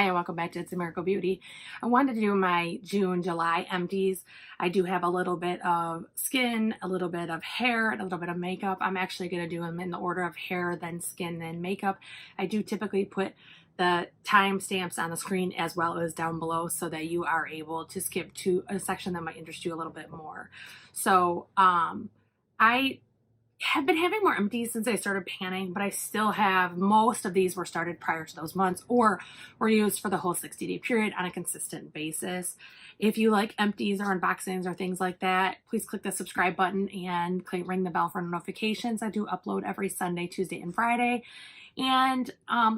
Hi, and welcome back to It's a Miracle Beauty. I wanted to do my June, July empties. I do have a little bit of skin, a little bit of hair, and a little bit of makeup. I'm actually going to do them in the order of hair, then skin, then makeup. I do typically put the timestamps on the screen as well as down below so that you are able to skip to a section that might interest you a little bit more. So I have been having more empties since I started panning, but I still have, most of these were started prior to those months or were used for the whole 60-day period on a consistent basis. If you like empties or unboxings or things like that, please click the subscribe button and ring the bell for notifications. I do upload every Sunday, Tuesday, and Friday. And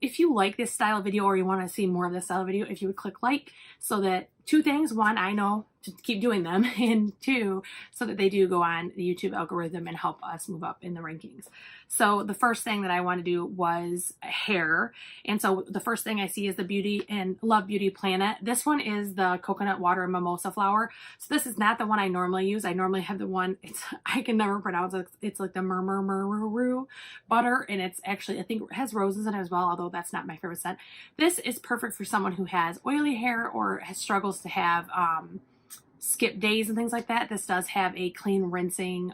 if you like this style of video or you want to see more of this style of video, if you would click like, so that two things: one, I know to keep doing them, and two, so that they do go on the YouTube algorithm and help us move up in the rankings. So the first thing that I want to do was hair. And so the first thing I see is the Beauty and Love Beauty Planet. This one is the coconut water mimosa flower. So this is not the one I normally use. I normally have the one, I can never pronounce it. It's like the murmur butter, and it's actually, I think it has roses in it as well, although that's not my favorite scent. This is perfect for someone who has oily hair or has struggles to have skip days and things like that. This does have a clean rinsing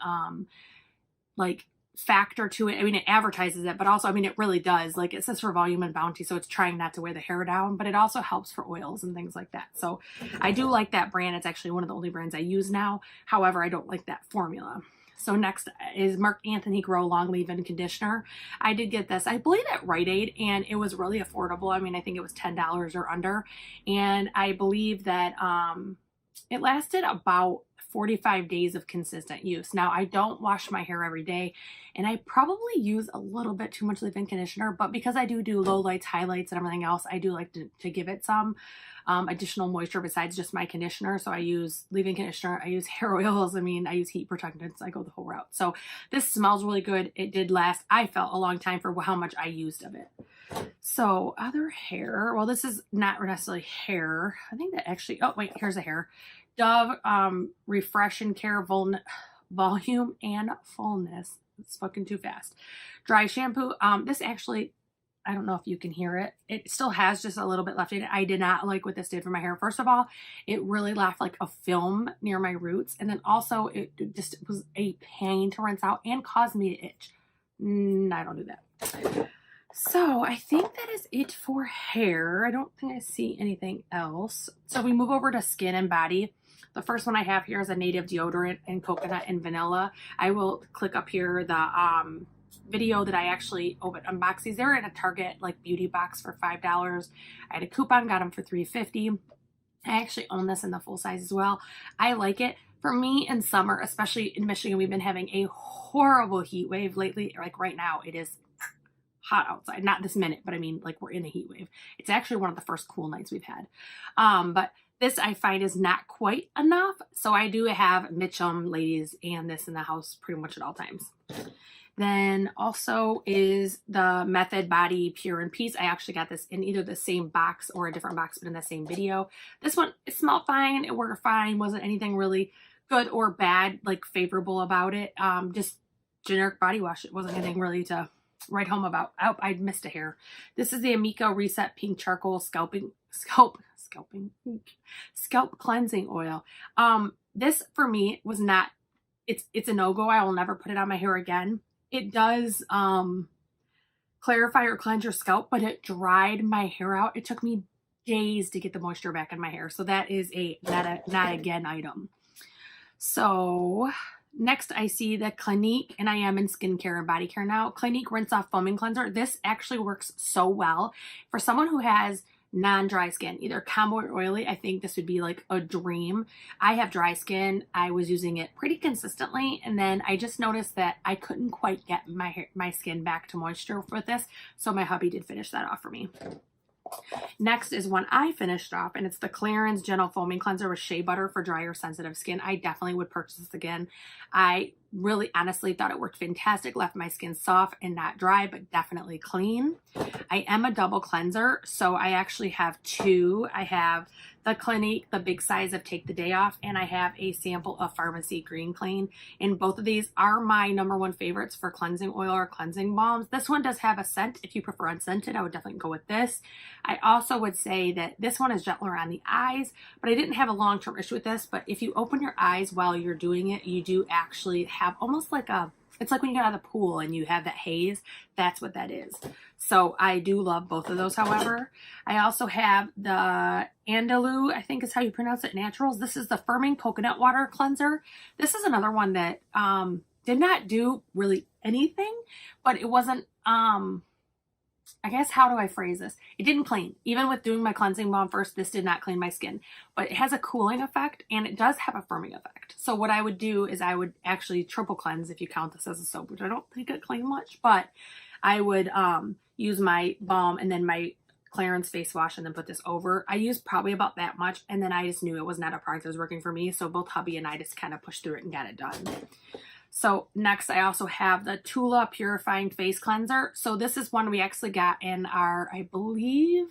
like factor to it. I mean, it advertises it, but also, I mean, it really does. Like, it says for volume and bounty, so it's trying not to weigh the hair down, but it also helps for oils and things like that. So I do like that brand. It's actually one of the only brands I use now. However, I don't like that formula. So next is Marc Anthony Grow Long Leave-In Conditioner. I did get this, I believe, at Rite Aid, and it was really affordable. I mean, I think it was $10 or under, and I believe that it lasted about 45 days of consistent use. Now, I don't wash my hair every day, and I probably use a little bit too much leave-in conditioner, but because I do lowlights, highlights, and everything else, I do like to give it some additional moisture besides just my conditioner. So I use leave-in conditioner, I use hair oils, I mean, I use heat protectants, I go the whole route. So this smells really good. It did last, I felt, a long time for how much I used of it. So other hair, well, this is not necessarily hair. I think that actually, oh wait, here's a hair. Dove Refresh and Care Volume and Fullness. It's fucking too fast. Dry shampoo. This actually, I don't know if you can hear it. It still has just a little bit left in it. I did not like what this did for my hair. First of all, it really left like a film near my roots. And then also it just was a pain to rinse out and caused me to itch. I don't do that. So I think that is it for hair. I don't think I see anything else. So we move over to skin and body. The first one I have here is a native deodorant in coconut and vanilla. I will click up here the video that I actually unboxed these. They're in a Target like beauty box for $5. I had a coupon, got them for $3.50. I actually own this in the full size as well. I like it. For me, in summer, especially in Michigan, we've been having a horrible heat wave lately. Like right now, it is hot outside. Not this minute, but I mean, like, we're in a heat wave. It's actually one of the first cool nights we've had. But this I find is not quite enough. So I do have Mitchum ladies and this in the house pretty much at all times. Then also is the Method Body Pure and Peace. I actually got this in either the same box or a different box, but in the same video. This one, it smelled fine. It worked fine. Wasn't anything really good or bad, like favorable about it. Just generic body wash. It wasn't anything really to write home about. Oh, I missed a hair. This is the Amico Reset Pink Charcoal Scalp Cleansing Oil. This for me was not, it's a no-go. I will never put it on my hair again. It does clarify or cleanse your scalp, but it dried my hair out. It took me days to get the moisture back in my hair. So that is a not again item. So next I see the Clinique, and I am in skincare and body care now. Clinique Rinse Off Foaming Cleanser. This actually works so well for someone who has non-dry skin, either combo or oily. I think this would be like a dream. I have dry skin. I was using it pretty consistently, and then I just noticed that I couldn't quite get my skin back to moisture with this, so my hubby did finish that off for me. Next is one I finished off, and it's the Clarins Gentle Foaming Cleanser with Shea Butter for dry or sensitive skin. I definitely would purchase this again. I really honestly thought it worked fantastic. Left my skin soft and not dry, but definitely clean. I am a double cleanser, so I actually have two. I have the Clinique, the big size of Take the Day Off, and I have a sample of Pharmacy Green Clean. And both of these are my #1 favorites for cleansing oil or cleansing balms. This one does have a scent. If you prefer unscented, I would definitely go with this. I also would say that this one is gentler on the eyes, but I didn't have a long-term issue with this. But if you open your eyes while you're doing it, you do actually have almost like a, it's like when you get out of the pool and you have that haze. That's what that is. So I do love both of those, however. I also have the Andalou, I think is how you pronounce it, Naturals. This is the Firming Coconut Water Cleanser. This is another one that did not do really anything, but it wasn't, I guess, how do I phrase this? It didn't clean. Even with doing my cleansing balm first, this did not clean my skin. But it has a cooling effect, and it does have a firming effect. So what I would do is I would actually triple cleanse, if you count this as a soap, which I don't think it cleaned much. But I would use my balm and then my Clarins face wash and then put this over. I used probably about that much, and then I just knew it was not a product that was working for me. So both hubby and I just kind of pushed through it and got it done. So next I also have the Tula Purifying Face Cleanser. So this is one we actually got in our, I believe,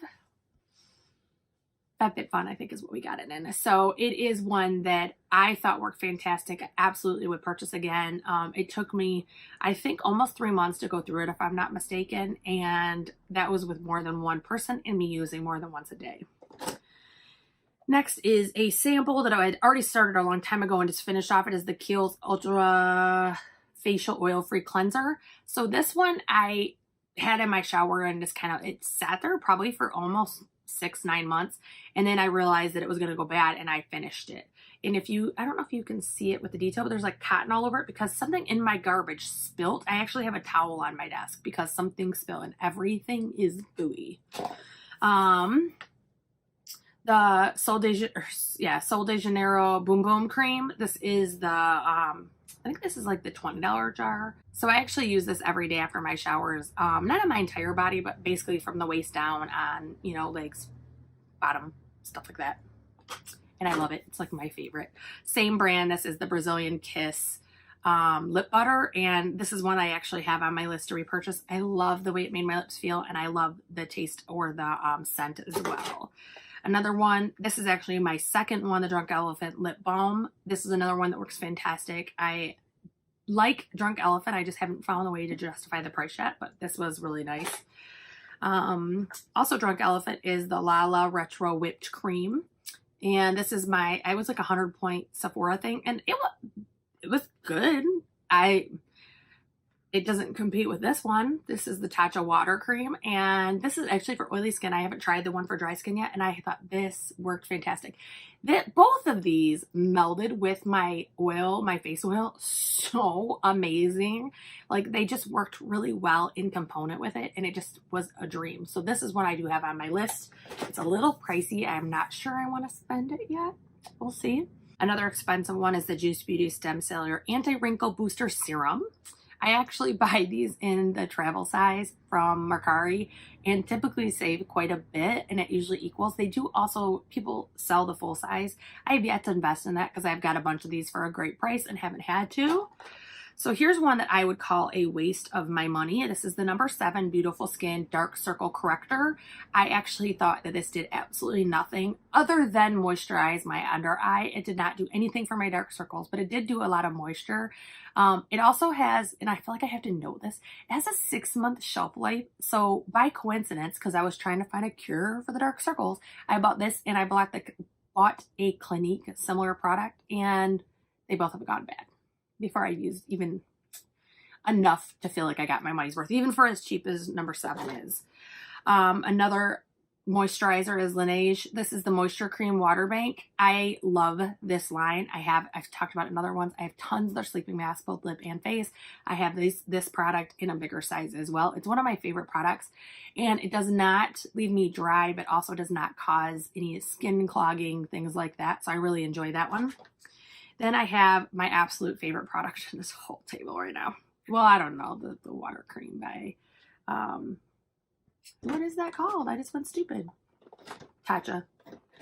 FabFitFun, I think is what we got it in. So it is one that I thought worked fantastic. I absolutely would purchase again. It took me, I think, almost 3 months to go through it, if I'm not mistaken. And that was with more than one person and me using more than once a day. Next is a sample that I had already started a long time ago and just finished off. It is the Kiehl's Ultra Facial Oil Free Cleanser. So this one I had in my shower and just kind of, it sat there probably for almost 6-9 months. And then I realized that it was going to go bad and I finished it. And if you, I don't know if you can see it with the detail, but there's like cotton all over it because something in my garbage spilt. I actually have a towel on my desk because something spilled and everything is gooey. The Sol de Janeiro Boom Boom Cream. This is the, I think this is like the $20 jar. So I actually use this every day after my showers. Not on my entire body, but basically from the waist down on, you know, legs, bottom, stuff like that. And I love it. It's like my favorite. Same brand. This is the Brazilian Kiss lip butter. And this is one I actually have on my list to repurchase. I love the way it made my lips feel. And I love the taste or the scent as well. Another one, this is actually my second one, the Drunk Elephant Lip Balm. This is another one that works fantastic. I like Drunk Elephant. I just haven't found a way to justify the price yet, but this was really nice. Also Drunk Elephant is the Lala Retro Whipped Cream. And this is my, I was like 100-point Sephora thing, and it was good. It doesn't compete with this one. This is the Tatcha Water Cream, and this is actually for oily skin. I haven't tried the one for dry skin yet, and I thought this worked fantastic. Both of these melded with my oil, my face oil, so amazing. Like, they just worked really well in component with it, and it just was a dream. So this is one I do have on my list. It's a little pricey. I'm not sure I want to spend it yet. We'll see. Another expensive one is the Juice Beauty Stem Cell Anti-Wrinkle Booster Serum. I actually buy these in the travel size from Mercari and typically save quite a bit, and it usually equals. They do also, people sell the full size. I have yet to invest in that because I've got a bunch of these for a great price and haven't had to. So here's one that I would call a waste of my money. This is the number 7 Beautiful Skin Dark Circle Corrector. I actually thought that this did absolutely nothing other than moisturize my under eye. It did not do anything for my dark circles, but it did do a lot of moisture. It also has, and I feel like I have to note this, it has a 6-month shelf life. So by coincidence, because I was trying to find a cure for the dark circles, I bought this and I bought a Clinique similar product, and they both have gone bad before I used even enough to feel like I got my money's worth, even for as cheap as number 7 is. Another moisturizer is Laneige. This is the Moisture Cream Water Bank. I love this line. I've talked about it in other ones. I have tons of their sleeping masks, both lip and face. I have this product in a bigger size as well. It's one of my favorite products, and it does not leave me dry, but also does not cause any skin clogging, things like that. So I really enjoy that one. Then I have my absolute favorite product in this whole table right now. Well, I don't know, the water cream by, what is that called? I just went stupid. Tatcha.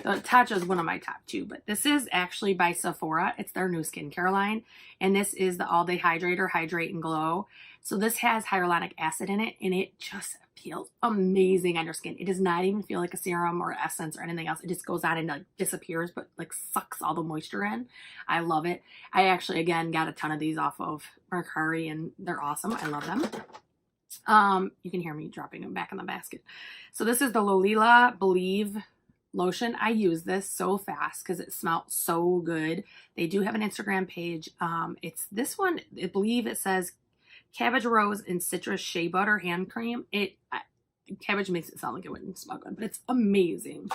Tatcha is one of my top 2, but this is actually by Sephora. It's their new skincare line, and this is the All Day Hydrator, Hydrate and Glow. So this has hyaluronic acid in it, and it just feels amazing on your skin. It does not even feel like a serum or essence or anything else. It just goes on and like disappears, but like sucks all the moisture in. I love it. I actually, again, got a ton of these off of Mercari, and they're awesome. I love them. You can hear me dropping them back in the basket. So this is the Lolila Believe lotion. I use this so fast because it smells so good. They do have an Instagram page. It's this one. I believe it says cabbage rose and citrus shea butter hand cream. Cabbage makes it sound like it wouldn't smell good, but it's amazing.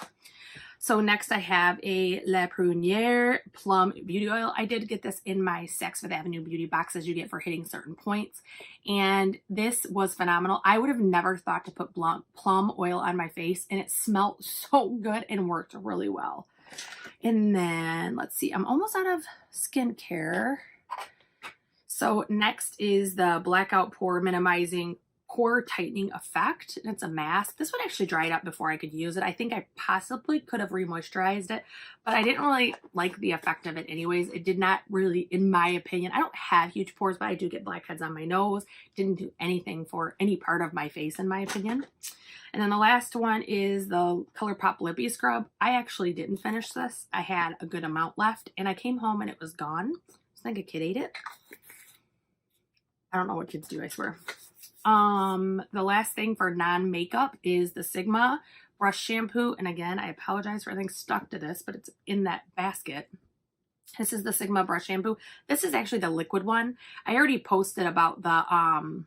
So next I have a La Prunière Plum Beauty Oil. I did get this in my Saks Fifth Avenue beauty boxes you get for hitting certain points. And this was phenomenal. I would have never thought to put plum oil on my face, and it smelled so good and worked really well. And then let's see, I'm almost out of skincare. So next is the Blackout Pore Minimizing Pore Tightening Effect. And it's a mask. This one actually dried up before I could use it. I think I possibly could have re-moisturized it, but I didn't really like the effect of it anyways. It did not really, in my opinion, I don't have huge pores, but I do get blackheads on my nose. Didn't do anything for any part of my face, in my opinion. And then the last one is the Colourpop Lippy Scrub. I actually didn't finish this. I had a good amount left, and I came home and it was gone. I think a kid ate it. I don't know what kids do, I swear. The last thing for non-makeup is the Sigma brush shampoo. And again, I apologize for everything stuck to this, but it's in that basket. This is the Sigma brush shampoo. This is actually the liquid one. I already posted about the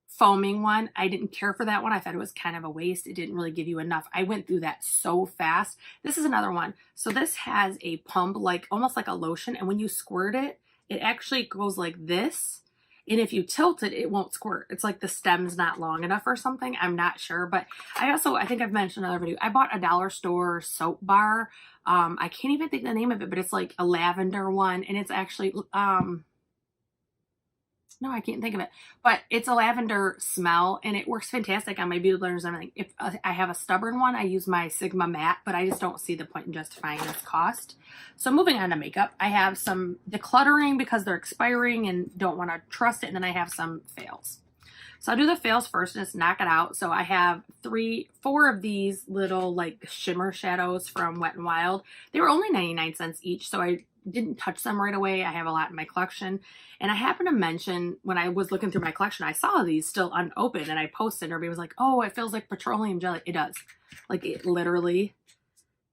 foaming one. I didn't care for that one. I thought it was kind of a waste. It didn't really give you enough. I went through that so fast. This is another one. So this has a pump, like almost like a lotion. And when you squirt it, it actually goes like this. And if you tilt it, it won't squirt. It's like the stem's not long enough or something. I'm not sure. But I think I've mentioned in another video, I bought a dollar store soap bar. I can't even think the name of it, but it's like a lavender one. And it's actually, no, I can't think of it, but it's a lavender smell and it works fantastic on my beauty blenders and everything. If I have a stubborn one, I use my Sigma matte, but I just don't see the point in justifying this cost. So moving on to makeup, I have some decluttering because they're expiring and don't want to trust it. And then I have some fails. So I'll do the fails first and just knock it out. So I have 4 of these little like shimmer shadows from Wet n Wild. They were only 99 cents each, so I didn't touch them right away. I have a lot in my collection. And I happened to mention when I was looking through my collection, I saw these still unopened and I posted, everybody was like, oh, it feels like petroleum jelly. It does. Like it literally,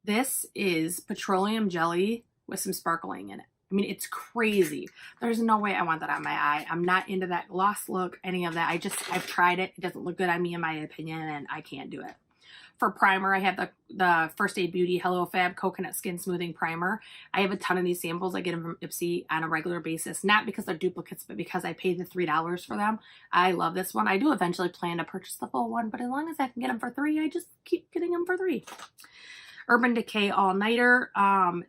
this is petroleum jelly with some sparkling in it. I mean, it's crazy. There's no way I want that on my eye. I'm not into that gloss look, any of that. I've tried it. It doesn't look good on me in my opinion, and I can't do it. For primer, I have the First Aid Beauty Hello Fab Coconut Skin Smoothing Primer. I have a ton of these samples. I get them from Ipsy on a regular basis, not because they're duplicates, but because I paid the $3 for them. I love this one. I do eventually plan to purchase the full one, but as long as I can get them for $3, I just keep getting them for $3. Urban Decay All Nighter.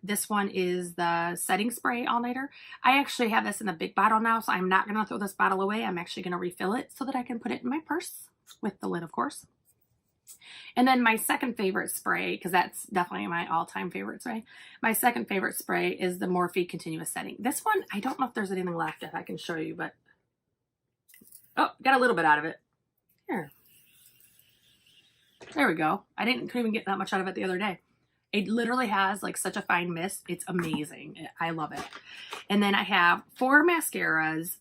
This one is the setting spray all nighter. I actually have this in a big bottle now, so I'm not going to throw this bottle away. I'm actually going to refill it so that I can put it in my purse with the lid, of course. And then my second favorite spray, because that's definitely my all-time favorite spray. My second favorite spray is the Morphe Continuous Setting. This one, I don't know if there's anything left if I can show you, but oh, got a little bit out of it. Here. There we go. Couldn't even get that much out of it the other day. It literally has like such a fine mist. It's amazing. I love it. And then I have 4 mascaras.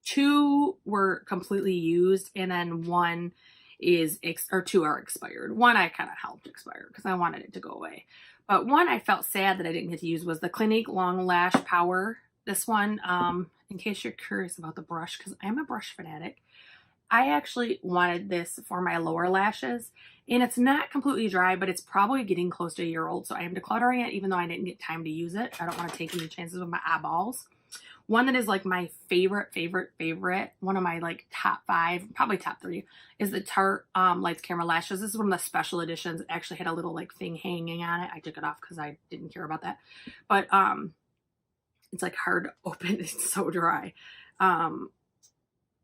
2 were completely used, and then 1 is 2 are expired. 1 I kind of helped expire because I wanted it to go away. But 1 I felt sad that I didn't get to use was the Clinique Long Lash Power. This one, in case you're curious about the brush, because I'm a brush fanatic, I actually wanted this for my lower lashes, and it's not completely dry, but it's probably getting close to a year old. So I am decluttering it, even though I didn't get time to use it. I don't want to take any chances with my eyeballs. One that is like my favorite, one of my like top 5, probably top 3, is the Tarte Lights Camera Lashes. This is one of the special editions. It actually had a little like thing hanging on it. I took it off because I didn't care about that. But it's like hard to open. It's so dry.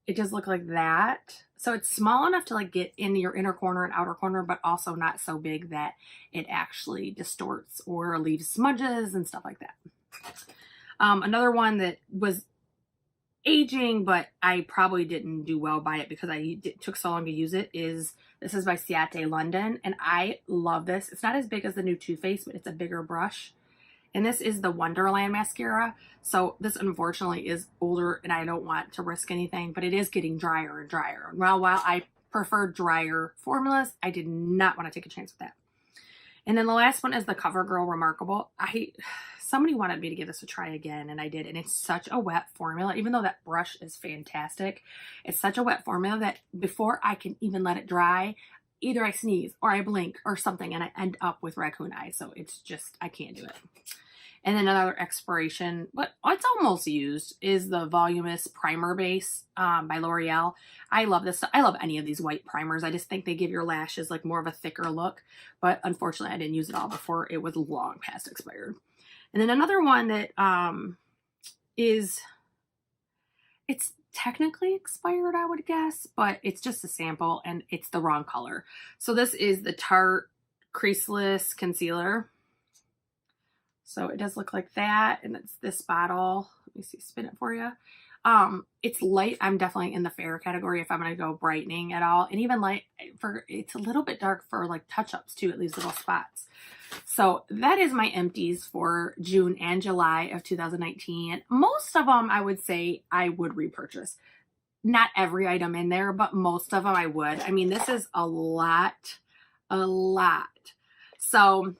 it does look like that. So it's small enough to like get in your inner corner and outer corner, but also not so big that it actually distorts or leaves smudges and stuff like that. Another one that was aging, but I probably didn't do well by it because it took so long to use it, is this is by Ciate London, and I love this. It's not as big as the new Too Faced, but it's a bigger brush. And this is the Wonderland mascara. So this unfortunately is older and I don't want to risk anything, but it is getting drier and drier. Well, while I prefer drier formulas, I did not want to take a chance with that. And then the last one is the CoverGirl Remarkable. Somebody wanted me to give this a try again, and I did. And it's such a wet formula, even though that brush is fantastic. It's such a wet formula that before I can even let it dry, either I sneeze or I blink or something and I end up with raccoon eyes. So it's just, I can't do it. And then another expiration, but it's almost used, is the Voluminous Primer Base by L'Oreal. I love this. I love any of these white primers. I just think they give your lashes like more of a thicker look. But unfortunately, I didn't use it all before it was long past expired. And then another one that it's technically expired, I would guess, but it's just a sample and it's the wrong color. So this is the Tarte Creaseless Concealer. So it does look like that, and it's this bottle. Let me see, spin it for you. It's light. I'm definitely in the fair category if I'm going to go brightening at all. And even light, it's a little bit dark for like touch-ups too. It leaves little spots. So that is my empties for June and July of 2019. Most of them I would say I would repurchase. Not every item in there, but most of them I would. I mean, this is a lot. So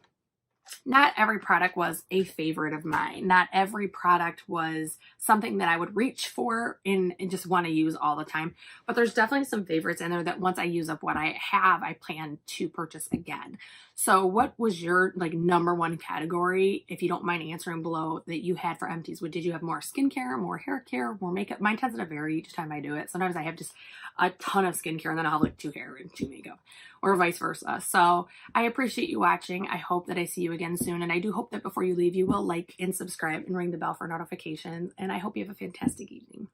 not every product was a favorite of mine. Not every product was something that I would reach for and just want to use all the time. But there's definitely some favorites in there that once I use up what I have, I plan to purchase again. So what was your like number one category, if you don't mind answering below, that you had for empties? Did you have more skincare, more hair care, more makeup? Mine tends to vary each time I do it. Sometimes I have just a ton of skincare and then I'll have like 2 hair and 2 makeup, or vice versa. So I appreciate you watching. I hope that I see you again soon. And I do hope that before you leave, you will like and subscribe and ring the bell for notifications. And I hope you have a fantastic evening.